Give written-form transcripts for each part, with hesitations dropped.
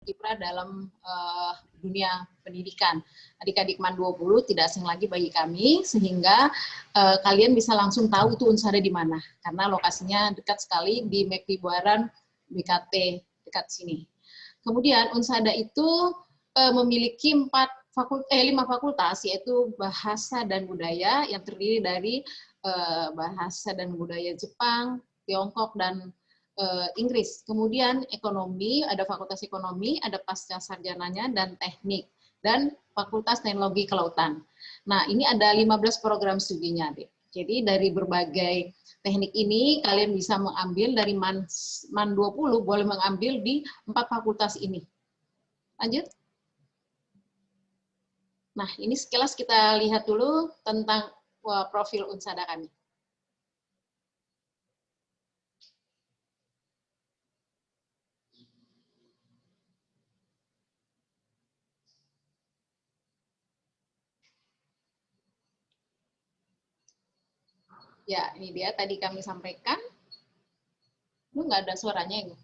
kiprah dalam dunia pendidikan. Adik-adik MAN 20 tidak asing lagi bagi kami, sehingga kalian bisa langsung tahu itu Unsada di mana, karena lokasinya dekat sekali di McD Buaran, BKT, dekat sini. Kemudian Unsada itu memiliki 5 fakultas, yaitu Bahasa dan Budaya, yang terdiri dari Bahasa dan Budaya Jepang, Tiongkok, dan Inggris. Kemudian ekonomi, ada fakultas ekonomi, ada pasca sarjananya, dan teknik, dan fakultas teknologi kelautan. Nah, ini ada 15 program studinya, Dek. Jadi dari berbagai teknik ini, kalian bisa mengambil dari MAN 20, boleh mengambil di 4 fakultas ini. Lanjut. Nah, ini sekilas kita lihat dulu tentang profil Unsada kami. Ya, ini dia tadi kami sampaikan. Lu nggak ada suaranya ya?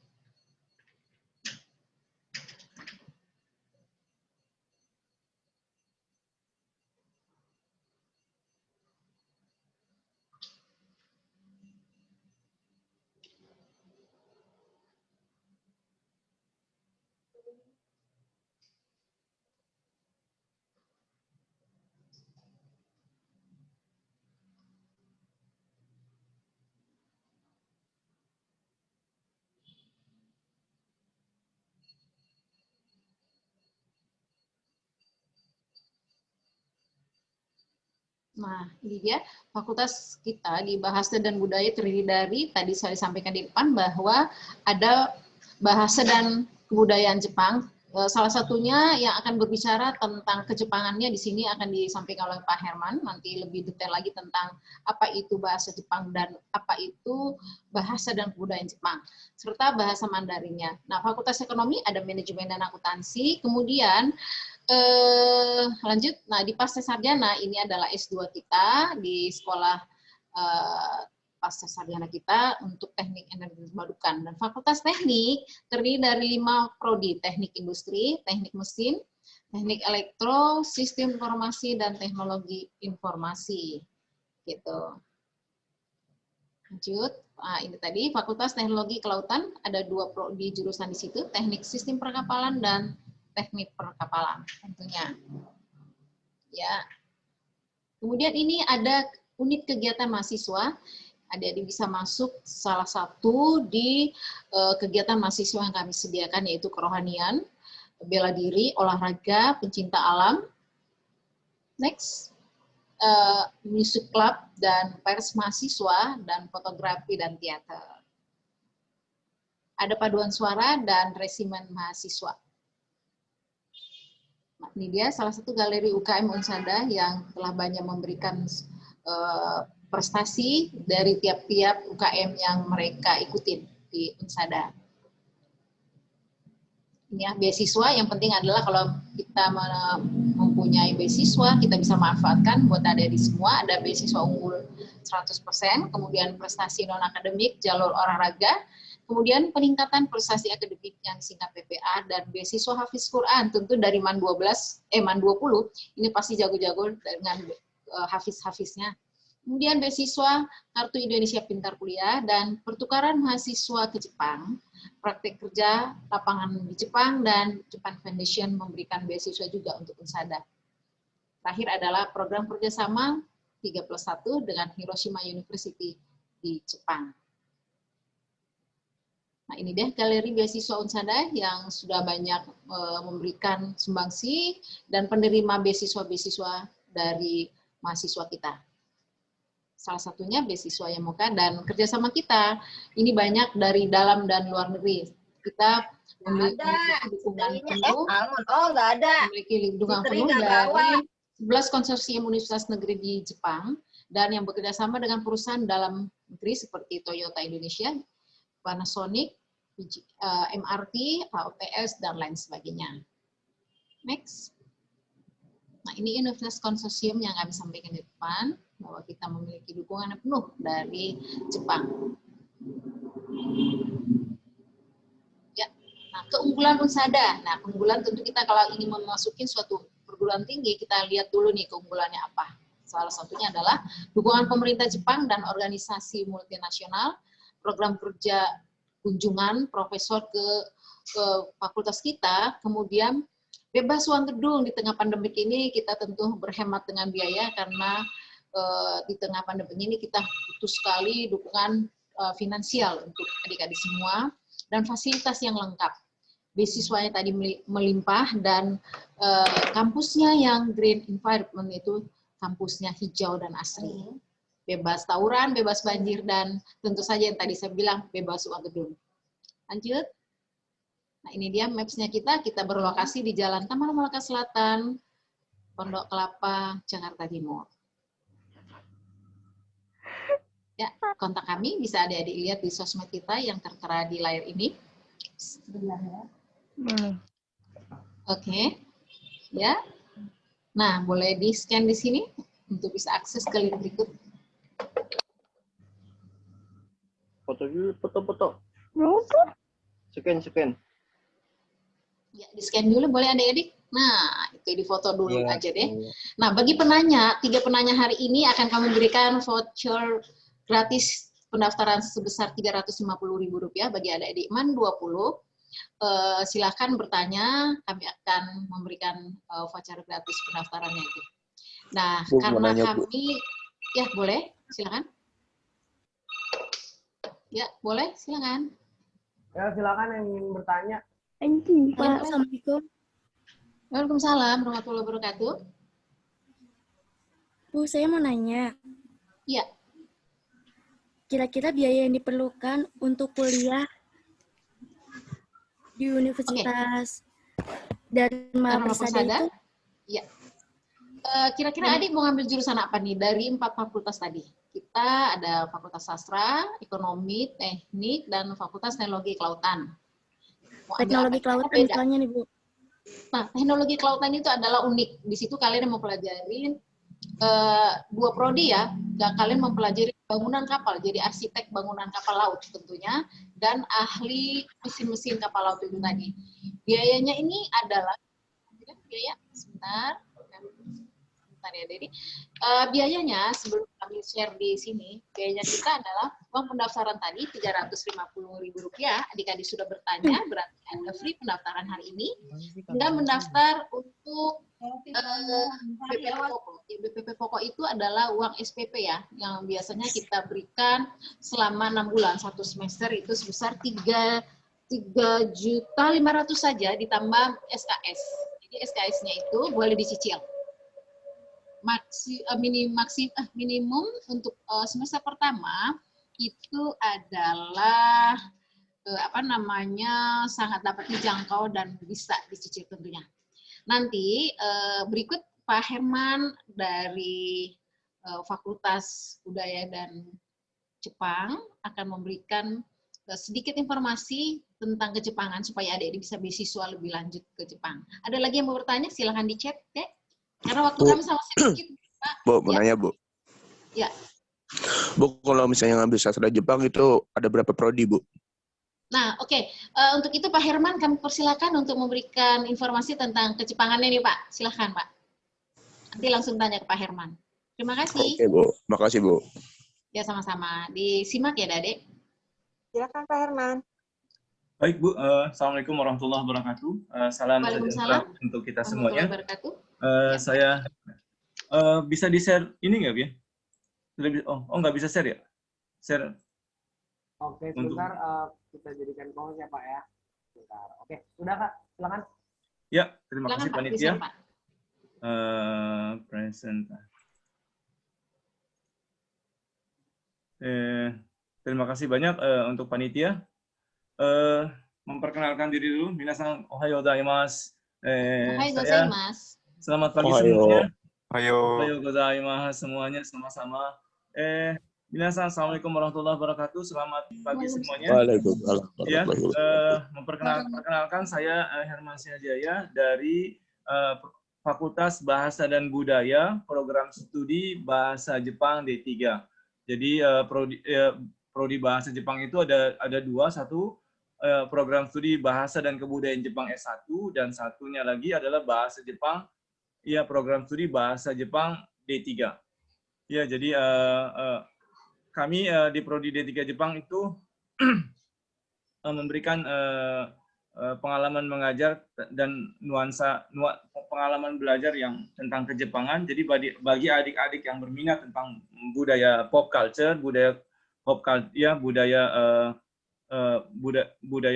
Nah, ini dia fakultas kita di Bahasa dan Budaya terdiri dari, tadi saya sampaikan di depan, bahwa ada Bahasa dan Kebudayaan Jepang. Salah satunya yang akan berbicara tentang kejepangannya di sini akan disampaikan oleh Pak Herman, nanti lebih detail lagi tentang apa itu bahasa Jepang dan apa itu bahasa dan kebudayaan Jepang, serta bahasa Mandarinnya. Nah, Fakultas Ekonomi ada manajemen dan akuntansi, kemudian lanjut, nah di pasca sarjana ini adalah S2 kita di sekolah pasca sarjana kita untuk teknik energi terbarukan. Dan fakultas teknik terdiri dari 5 prodi, teknik industri, teknik mesin, teknik elektro, sistem informasi, dan teknologi informasi. Gitu. Lanjut, nah, ini tadi fakultas teknologi kelautan, ada 2 prodi jurusan di situ, teknik sistem perkapalan dan teknik perkapalan tentunya. Ya. Kemudian ini ada unit kegiatan mahasiswa. Adik-adik bisa masuk salah satu di kegiatan mahasiswa yang kami sediakan, yaitu kerohanian, bela diri, olahraga, pencinta alam. Next. Music club dan pers mahasiswa, dan fotografi dan teater. Ada paduan suara dan resimen mahasiswa. Nah, ini dia salah satu galeri UKM Unsada yang telah banyak memberikan prestasi dari tiap-tiap UKM yang mereka ikutin di Unsada. Ini ya, beasiswa yang penting adalah kalau kita mempunyai beasiswa, kita bisa manfaatkan buat adik-adik semua. Ada beasiswa unggul 100%, kemudian prestasi non-akademik, jalur olahraga, kemudian peningkatan prestasi akademik yang singkat PPA, dan beasiswa Hafiz Quran, tentu dari MAN 20, ini pasti jago-jago dengan Hafiz-Hafiznya. Kemudian beasiswa Kartu Indonesia Pintar Kuliah, dan pertukaran mahasiswa ke Jepang, praktek kerja lapangan di Jepang, dan Japan Foundation memberikan beasiswa juga untuk Unsada. Terakhir adalah program kerjasama 3+1 dengan Hiroshima University di Jepang. Nah, ini deh galeri beasiswa Unsada yang sudah banyak memberikan sumbangsi dan penerima beasiswa-beasiswa dari mahasiswa kita. Salah satunya beasiswa Yamoka, dan kerjasama kita ini banyak dari dalam dan luar negeri. Kita memiliki dukungan penuh, memiliki dukungan penuh dari 11 konsorsium universitas negeri di Jepang, dan yang bekerjasama dengan perusahaan dalam negeri seperti Toyota Indonesia, Panasonic, MRT, AOTS, dan lain sebagainya. Next. Nah, ini universitas konsorsium yang kami sampaikan di depan, bahwa kita memiliki dukungan penuh dari Jepang. Ya, Nah, keunggulan Unsada. Nah, keunggulan tentu kita kalau ingin memasuki suatu perguruan tinggi, kita lihat dulu nih keunggulannya apa. Salah satunya adalah dukungan pemerintah Jepang dan organisasi multinasional, program kerja kunjungan profesor ke fakultas kita, kemudian bebas uang gedung di tengah pandemik ini. Kita tentu berhemat dengan biaya karena di tengah pandemi ini kita butuh sekali dukungan finansial untuk adik-adik semua dan fasilitas yang lengkap. Beasiswanya tadi melimpah dan kampusnya yang green environment itu kampusnya hijau dan asri. Bebas tawuran, bebas banjir, dan tentu saja yang tadi saya bilang bebas uang gedung. Lanjut. Nah, ini dia maps-nya kita berlokasi di Jalan Taman Malaka Selatan, Pondok Kelapa, Jakarta Timur. Ya, kontak kami bisa adik-adik lihat di sosmed kita yang tertera di layar ini. Oke. Ya. Nah, boleh di-scan di sini untuk bisa akses ke link berikut. Foto dulu, foto. Scan. Ya, di-scan dulu boleh adik-adik. Nah, itu difoto dulu aja deh. Nah, bagi penanya, 3 penanya hari ini akan kami berikan voucher gratis pendaftaran sebesar Rp350.000 bagi adik-adik MAN 20. Silakan bertanya, kami akan memberikan voucher gratis pendaftarannya itu. Nah, Bu, karena nanya, kami, ya boleh, silakan. Ya, boleh, silakan. Ya, silakan yang ingin bertanya. Assalamualaikum. Waalaikumsalam warahmatullahi wabarakatuh. Bu, saya mau nanya. Iya. Kira-kira biaya yang diperlukan untuk kuliah di Universitas Dharma Persada itu? Iya. Kira-kira adik mau ngambil jurusan apa nih dari 4 fakultas tadi? Kita ada Fakultas Sastra, Ekonomi, Teknik, dan Fakultas Teknologi Kelautan. Teknologi Kelautan misalnya nih, Bu. Nah, teknologi kelautan itu adalah unik. Di situ kalian mau pelajarin 2 prodi ya. Kalian mempelajari bangunan kapal, jadi arsitek bangunan kapal laut tentunya, dan ahli mesin-mesin kapal laut itu tadi. Biayanya ini adalah, sebentar ya, jadi biayanya sebelum kami share di sini, biayanya kita adalah uang pendaftaran tadi Rp350.000. Adik-adik sudah bertanya, berarti ada free pendaftaran hari ini. Anda mendaftar untuk BPP Pokok. BPP Pokok itu adalah uang SPP ya, yang biasanya kita berikan selama 6 bulan, 1 semester itu sebesar 3.500.000 saja ditambah SKS. Jadi SKS-nya itu boleh dicicil. Minimum untuk semester pertama itu adalah sangat dapat dijangkau dan bisa dicicil tentunya. Nanti berikut Pak Herman dari Fakultas Budaya dan Jepang akan memberikan sedikit informasi tentang kejepangan supaya adik-adik bisa beasiswa lebih lanjut ke Jepang. Ada lagi yang mau bertanya? Silahkan di chat, Dek. Karena waktu kami sama sedikit, Pak. Bu, mau nanya, Bu. Ya. Bu, kalau misalnya ngambil sastra Jepang itu ada berapa prodi, Bu? Nah, oke. Untuk itu Pak Herman kami persilakan untuk memberikan informasi tentang kejepangannya nih, Pak. Silakan, Pak. Nanti langsung tanya ke Pak Herman. Terima kasih. Oke, Bu. Makasih, Bu. Ya, sama-sama. Disimak ya, Dade. Silakan Pak Herman. Baik, Bu. Assalamualaikum warahmatullahi wabarakatuh. Salam sejahtera untuk kita semuanya. Saya bisa di-share ini nggak, ya? Oh, nggak bisa share ya? Share. Oke, sebentar kita jadikan call-nya, Pak ya. Sebentar. Oke, sudah Kak, silakan. Ya, terima kasih Pak, panitia. Pak. Terima kasih banyak untuk panitia. Memperkenalkan diri dulu. Minasan ohayo gozaimasu. Saya selamat pagi semuanya. Ohayo gozaimasu semuanya sama-sama. Minasan assalamualaikum warahmatullahi wabarakatuh. Selamat pagi semuanya. Waalaikumsalam. Ya, memperkenalkan saya Herman Sinajaya dari Fakultas Bahasa dan Budaya, Program Studi Bahasa Jepang D3. Jadi prodi bahasa Jepang itu ada 2, satu program studi Bahasa dan Kebudayaan Jepang S1, dan satunya lagi adalah Bahasa Jepang, ya program studi Bahasa Jepang D3. Ya, jadi kami di Prodi D3 Jepang itu memberikan pengalaman mengajar dan pengalaman belajar yang tentang kejepangan. Jadi bagi adik-adik yang berminat tentang budaya pop culture, budaya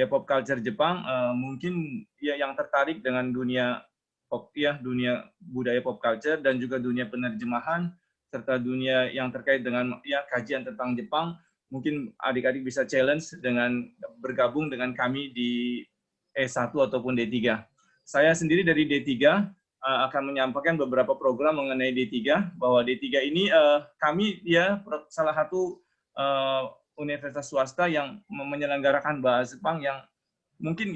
pop culture Jepang, mungkin ya yang tertarik dengan dunia pop, ya dunia budaya pop culture dan juga dunia penerjemahan serta dunia yang terkait dengan ya kajian tentang Jepang, mungkin adik-adik bisa challenge dengan bergabung dengan kami di S1 ataupun D3. Saya sendiri dari D3 akan menyampaikan beberapa program mengenai D3, bahwa D3 ini kami ya salah satu universitas swasta yang menyelenggarakan bahasa Jepang yang mungkin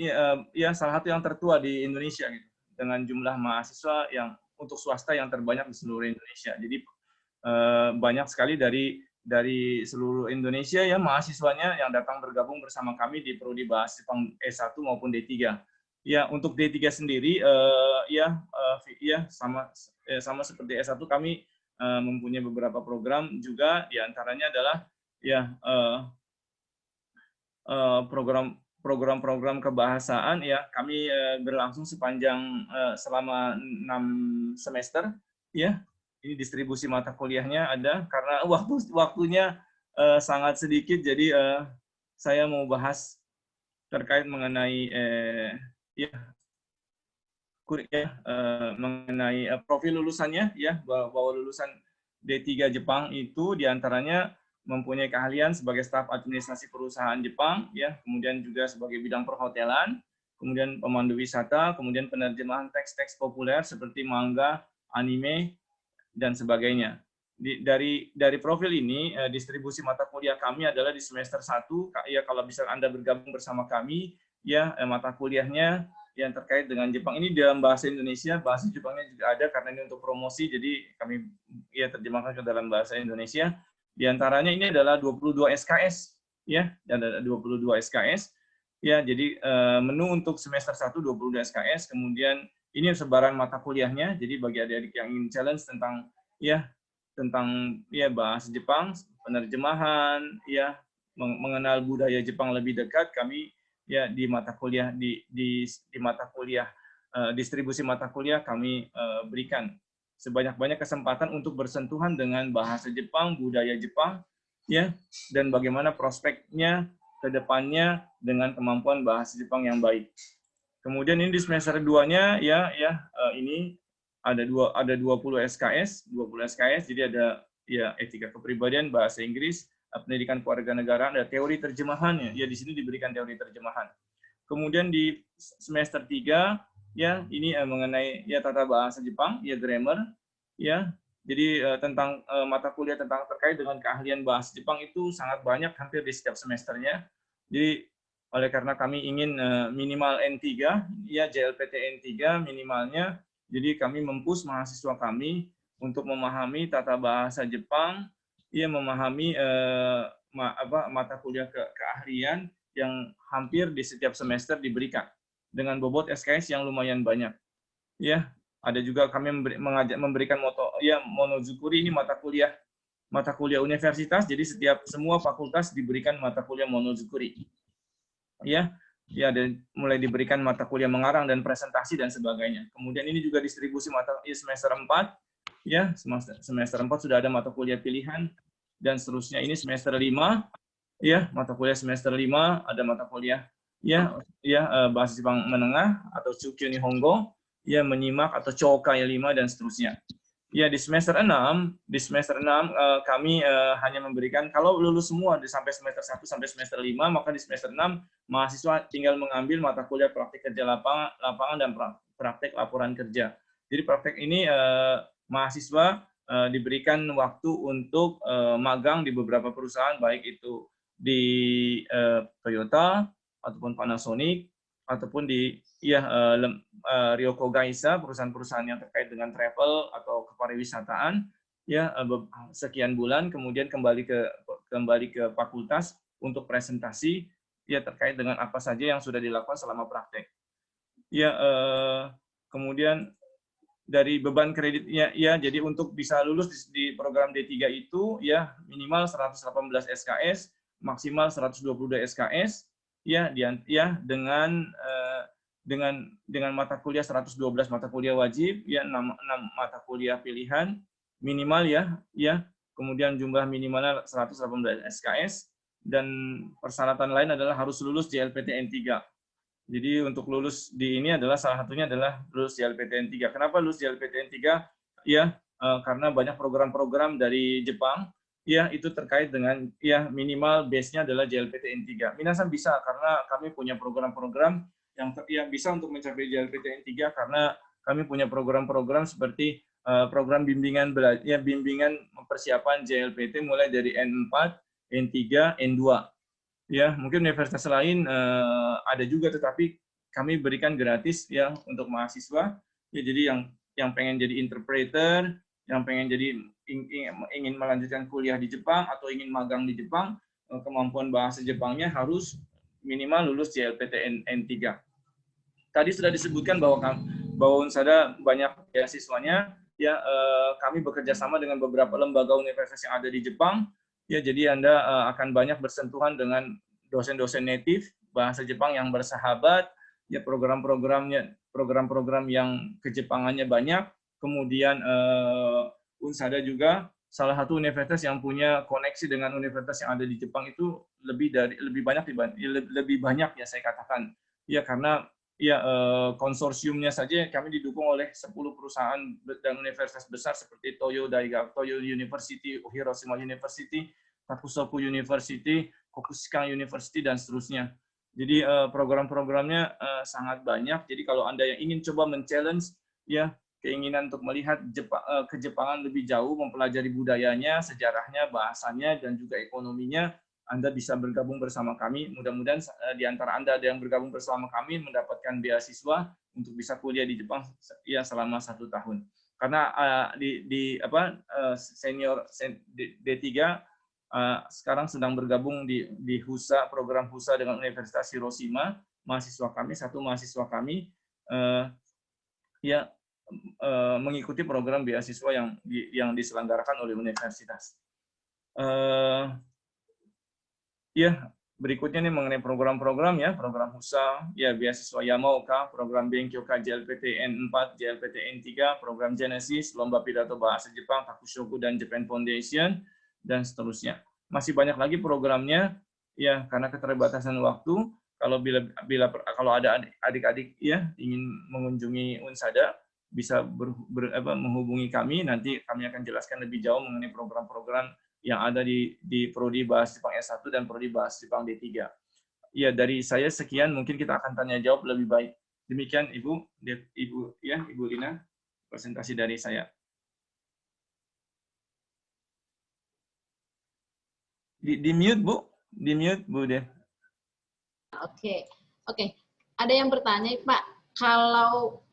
ya salah satu yang tertua di Indonesia gitu, dengan jumlah mahasiswa yang untuk swasta yang terbanyak di seluruh Indonesia. Jadi banyak sekali dari seluruh Indonesia ya mahasiswanya yang datang bergabung bersama kami di Prodi Bahasa Jepang S1 maupun D3. Ya, untuk D3 sendiri sama seperti S1 kami mempunyai beberapa program juga, di antaranya adalah ya program kebahasaan ya, kami berlangsung selama 6 semester ya. Ini distribusi mata kuliahnya ada, karena waktunya sangat sedikit, jadi saya mau bahas terkait mengenai mengenai profil lulusannya ya, bahwa lulusan D3 Jepang itu diantaranya mempunyai keahlian sebagai staf administrasi perusahaan Jepang ya, kemudian juga sebagai bidang perhotelan, kemudian pemandu wisata, kemudian penerjemahan teks-teks populer seperti manga, anime, dan sebagainya. Dari profil ini, distribusi mata kuliah kami adalah di semester 1, ya kalau bisa Anda bergabung bersama kami, ya mata kuliahnya yang terkait dengan Jepang ini dalam bahasa Indonesia, bahasa Jepangnya juga ada karena ini untuk promosi, jadi kami ya terjemahkan ke dalam bahasa Indonesia. Di antaranya ini adalah 22 SKS, ya, ada 22 SKS. Ya, jadi menu untuk semester 1 22 SKS, kemudian ini sebaran mata kuliahnya, jadi bagi adik-adik yang ingin challenge tentang bahasa Jepang, penerjemahan, ya mengenal budaya Jepang lebih dekat, kami ya di mata kuliah di mata kuliah distribusi mata kuliah kami berikan sebanyak-banyak kesempatan untuk bersentuhan dengan bahasa Jepang, budaya Jepang, ya, dan bagaimana prospeknya ke depannya dengan kemampuan bahasa Jepang yang baik. Kemudian ini di semester 2-nya ini ada 20 SKS, jadi ada ya etika kepribadian, bahasa Inggris, pendidikan kewarganegaraan, ada teori terjemahannya. Ya di sini diberikan teori terjemahan. Kemudian di semester 3 ya ini mengenai ya tata bahasa Jepang, ya grammar, ya. Jadi tentang mata kuliah terkait dengan keahlian bahasa Jepang itu sangat banyak, hampir di setiap semesternya. Jadi oleh karena kami ingin minimal N3, ya JLPT N3 minimalnya, jadi kami mempush mahasiswa kami untuk memahami tata bahasa Jepang, ya memahami mata kuliah keahlian yang hampir di setiap semester diberikan dengan bobot SKS yang lumayan banyak. Ya, ada juga kami memberikan monozukuri, ini mata kuliah universitas, jadi semua fakultas diberikan mata kuliah monozukuri. Ya, dan mulai diberikan mata kuliah mengarang dan presentasi dan sebagainya. Kemudian ini juga distribusi semester 4, ya semester 4 sudah ada mata kuliah pilihan dan seterusnya. Ini semester 5, ya mata kuliah semester 5 ada mata kuliah bahasa Jepang menengah atau Chukyu Nihongo, ya menyimak atau Choka 5 dan seterusnya. Ya di semester 6 kami hanya memberikan, kalau lulus semua sampai semester 1 sampai semester 5, maka di semester 6 mahasiswa tinggal mengambil mata kuliah praktik kerja lapangan dan praktek laporan kerja. Jadi praktek ini mahasiswa diberikan waktu untuk magang di beberapa perusahaan, baik itu di Toyota ataupun Panasonic ataupun di Ryoko Gaisa, perusahaan-perusahaan yang terkait dengan travel atau kepariwisataan, ya sekian bulan, kemudian kembali ke fakultas untuk presentasi ya terkait dengan apa saja yang sudah dilakukan selama praktek. Ya, kemudian dari beban kreditnya, ya, jadi untuk bisa lulus di program D3 itu, ya, minimal 118 SKS, maksimal 122 SKS, ya, dengan mata kuliah 112 mata kuliah wajib, ya, 6 mata kuliah pilihan, minimal, ya, kemudian jumlah minimalnya 118 SKS, dan persyaratan lain adalah harus lulus JLPTN 3. Jadi untuk lulus di ini adalah salah satunya adalah lulus JLPTN 3. Kenapa lulus JLPTN 3? Ya, karena banyak program-program dari Jepang, ya, itu terkait dengan, ya, minimal base-nya adalah JLPTN 3. Minasan bisa karena kami punya program-program yang bisa untuk mencapai JLPTN 3 karena kami punya program-program seperti program bimbingan persiapan JLPT mulai dari N4, N3, N2. Ya, mungkin universitas lain ada juga, tetapi kami berikan gratis, ya, untuk mahasiswa. Ya, jadi yang pengen jadi interpreter, yang pengen jadi ingin melanjutkan kuliah di Jepang atau ingin magang di Jepang, kemampuan bahasa Jepangnya harus minimal lulus JLPTN N3. Tadi sudah disebutkan bahwa Unsada banyak beasiswanya, ya, kami bekerja sama dengan beberapa lembaga universitas yang ada di Jepang. Ya, jadi Anda akan banyak bersentuhan dengan dosen-dosen native bahasa Jepang yang bersahabat, ya, program-program yang kejepangannya banyak. Kemudian Unsada juga salah satu universitas yang punya koneksi dengan universitas yang ada di Jepang itu lebih banyak ya saya katakan. Ya, karena ya konsorsiumnya saja kami didukung oleh 10 perusahaan dan universitas besar seperti Toyo University, Hiroshima University, Takusoku University, Kokushikan University, dan seterusnya. Jadi program-programnya sangat banyak. Jadi kalau Anda yang ingin coba men-challenge, ya, keinginan untuk melihat kejepangan lebih jauh, mempelajari budayanya, sejarahnya, bahasanya, dan juga ekonominya, Anda bisa bergabung bersama kami. Mudah-mudahan di antara Anda ada yang bergabung bersama kami mendapatkan beasiswa untuk bisa kuliah di Jepang, ya, selama 1 tahun. Karena senior D3 sekarang sedang bergabung di HUSA, program HUSA dengan Universitas Hiroshima. Satu mahasiswa kami ya mengikuti program beasiswa yang diselenggarakan oleh universitas. Ya, berikutnya nih mengenai program-program, ya, program HUSA, ya, beasiswa Yamaoka, program Benkyoka JLPTN 4, JLPTN 3, program Genesis, lomba pidato bahasa Jepang, Takushoku dan Japan Foundation, dan seterusnya. Masih banyak lagi programnya, ya, karena keterbatasan waktu. Kalau ada adik-adik, ya, ingin mengunjungi Unsada, bisa menghubungi kami. Nanti kami akan jelaskan lebih jauh mengenai program-program yang ada di Prodi Bahasa Jepang S1 dan Prodi Bahasa Jepang D3. Ya, dari saya sekian, mungkin kita akan tanya jawab lebih baik. Demikian Ibu Lina, presentasi dari saya. Di mute Bu deh. Oke. Ada yang bertanya, Pak, kalau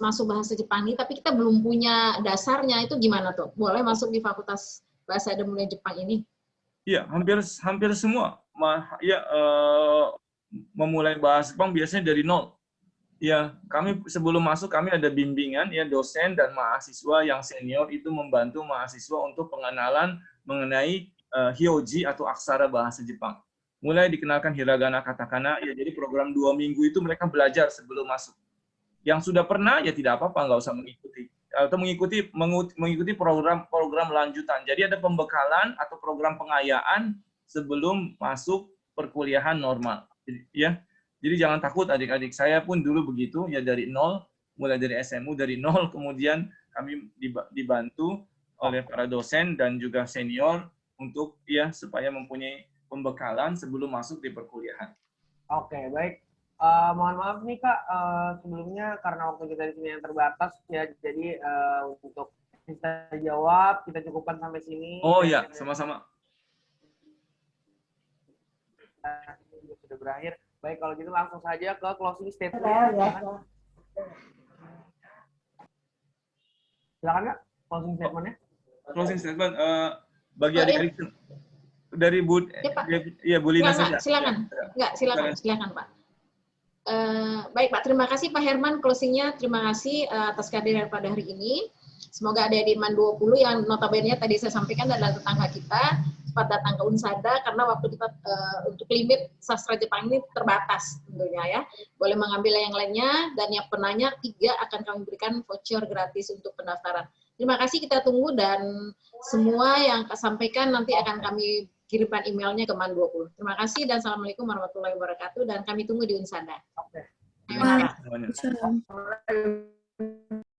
masuk bahasa Jepang ini, tapi kita belum punya dasarnya, itu gimana tuh? Boleh masuk di Fakultas Bahasa dan Budaya Jepang ini? Iya, hampir semua. Memulai bahasa Jepang biasanya dari nol. Ya, kami sebelum masuk kami ada bimbingan, ya, dosen dan mahasiswa yang senior itu membantu mahasiswa untuk pengenalan mengenai hyoji atau aksara bahasa Jepang. Mulai dikenalkan hiragana, katakana, ya, jadi program 2 minggu itu mereka belajar sebelum masuk. Yang sudah pernah, ya tidak apa-apa, nggak usah mengikuti. Atau mengikuti program lanjutan. Jadi ada pembekalan atau program pengayaan sebelum masuk perkuliahan normal. Ya, jadi jangan takut adik-adik. Saya pun dulu begitu, ya, dari nol, mulai dari SMU dari nol, kemudian kami dibantu oleh para dosen dan juga senior untuk, ya, supaya mempunyai pembekalan sebelum masuk di perkuliahan. Oke, baik. Mohon maaf nih Kak, sebelumnya karena waktu kita di sini yang terbatas, ya, jadi untuk bisa jawab kita cukupkan sampai sini. Oh ya, sama-sama. Sudah berakhir. Baik, kalau gitu langsung saja ke closing statement. Silakan Kak, closing statement-nya. Closing statement bagi adik-adik dari Bu, Ya, Pak. iya Bu Lina saja. Silakan. Silakan Pak. Baik Pak, terima kasih Pak Herman closingnya. Terima kasih atas kehadiran pada hari ini. Semoga adik-adik MAN 20 yang notabene tadi saya sampaikan adalah tetangga kita cepat datang ke Unsada karena waktu kita untuk limit sastra Jepang ini terbatas tentunya ya. Boleh mengambil yang lainnya dan yang penanya 3 akan kami berikan voucher gratis untuk pendaftaran. Terima kasih, kita tunggu dan semua yang sampaikan nanti akan kami kirimkan emailnya ke MAN 20. Terima kasih dan Assalamualaikum warahmatullahi wabarakatuh dan kami tunggu di Unsada. Oke. Terima kasih. Semuanya. Salam.